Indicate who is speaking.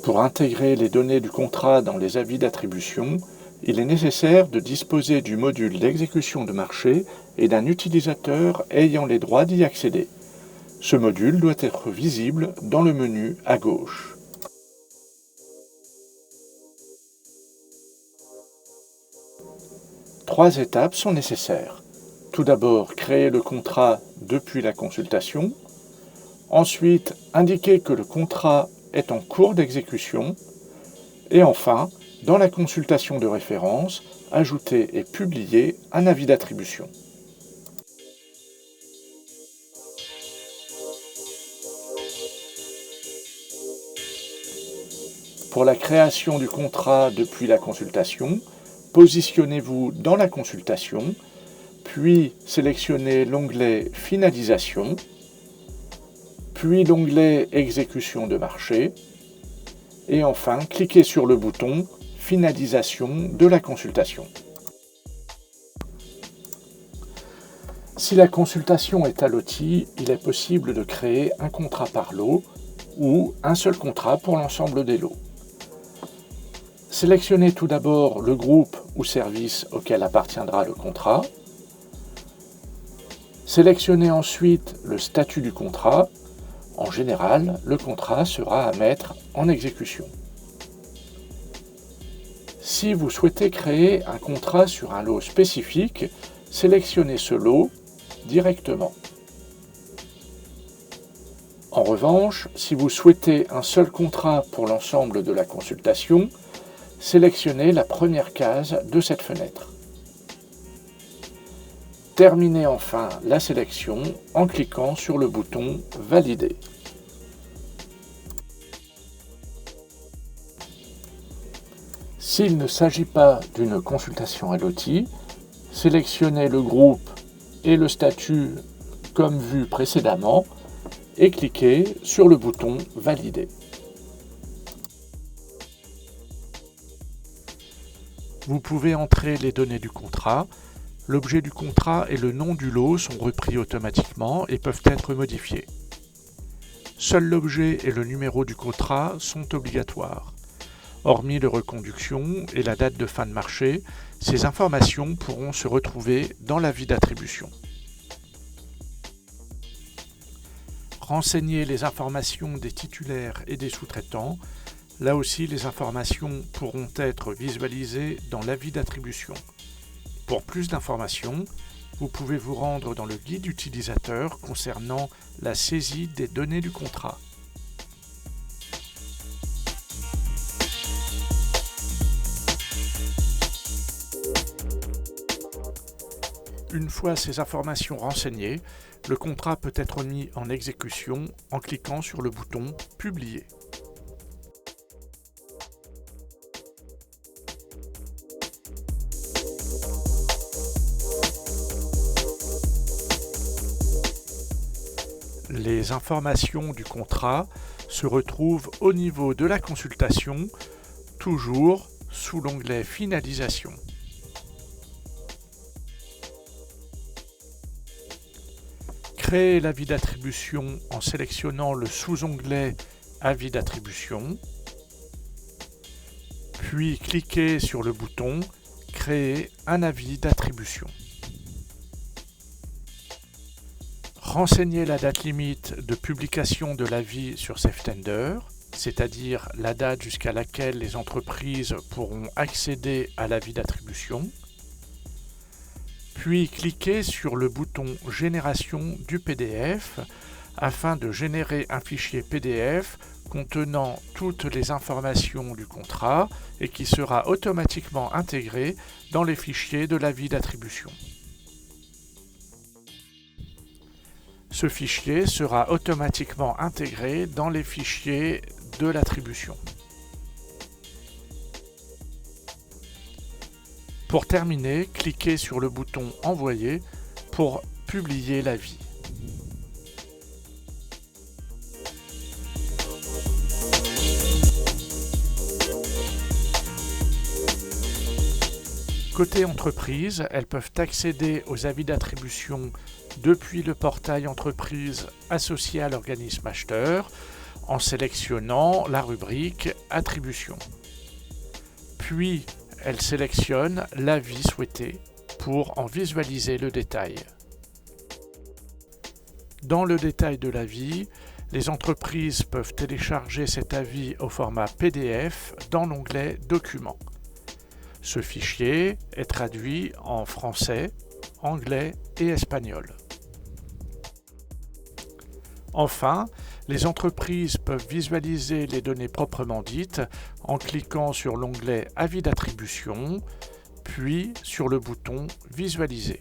Speaker 1: Pour intégrer les données du contrat dans les avis d'attribution, il est nécessaire de disposer du module d'exécution de marché et d'un utilisateur ayant les droits d'y accéder. Ce module doit être visible dans le menu à gauche. Trois étapes sont nécessaires. Tout d'abord, créer le contrat depuis la consultation. Ensuite, indiquer que le contrat est en cours d'exécution. Et enfin, dans la consultation de référence, ajouter et publier un avis d'attribution. Pour la création du contrat depuis la consultation, positionnez-vous dans la consultation, puis sélectionnez l'onglet Finalisation, puis l'onglet Exécution de marché, et enfin cliquez sur le bouton Finalisation de la consultation. Si la consultation est à l'outil, il est possible de créer un contrat par lot ou un seul contrat pour l'ensemble des lots. Sélectionnez tout d'abord le groupe ou service auquel appartiendra le contrat. Sélectionnez ensuite le statut du contrat. En général, le contrat sera à mettre en exécution. Si vous souhaitez créer un contrat sur un lot spécifique, sélectionnez ce lot directement. En revanche, si vous souhaitez un seul contrat pour l'ensemble de la consultation, sélectionnez la première case de cette fenêtre. Terminez enfin la sélection en cliquant sur le bouton « Valider ». S'il ne s'agit pas d'une consultation à l'outil, sélectionnez le groupe et le statut comme vu précédemment et cliquez sur le bouton « Valider ». Vous pouvez entrer les données du contrat. L'objet du contrat et le nom du lot sont repris automatiquement et peuvent être modifiés. Seul l'objet et le numéro du contrat sont obligatoires. Hormis le reconduction et la date de fin de marché, ces informations pourront se retrouver dans l'avis d'attribution. Renseignez les informations des titulaires et des sous-traitants. Là aussi, les informations pourront être visualisées dans l'avis d'attribution. Pour plus d'informations, vous pouvez vous rendre dans le guide utilisateur concernant la saisie des données du contrat. Une fois ces informations renseignées, le contrat peut être mis en exécution en cliquant sur le bouton « Publier ». Les informations du contrat se retrouvent au niveau de la consultation, toujours sous l'onglet « Finalisation ». Créez l'avis d'attribution en sélectionnant le sous-onglet « Avis d'attribution », puis cliquez sur le bouton « Créer un avis d'attribution ». Renseignez la date limite de publication de l'avis sur SafeTender, c'est-à-dire la date jusqu'à laquelle les entreprises pourront accéder à l'avis d'attribution. Puis cliquez sur le bouton « Génération du PDF » afin de générer un fichier PDF contenant toutes les informations du contrat et qui sera automatiquement intégré dans les fichiers de l'avis d'attribution. Ce fichier sera automatiquement intégré dans les fichiers de l'attribution. Pour terminer, cliquez sur le bouton « Envoyer » pour publier l'avis. Côté entreprise, elles peuvent accéder aux avis d'attribution depuis le portail entreprise associé à l'organisme acheteur, en sélectionnant la rubrique Attribution. Puis, elle sélectionne l'avis souhaité pour en visualiser le détail. Dans le détail de l'avis, les entreprises peuvent télécharger cet avis au format PDF dans l'onglet Documents. Ce fichier est traduit en français, anglais et espagnol. Enfin, les entreprises peuvent visualiser les données proprement dites en cliquant sur l'onglet Avis d'attribution, puis sur le bouton Visualiser.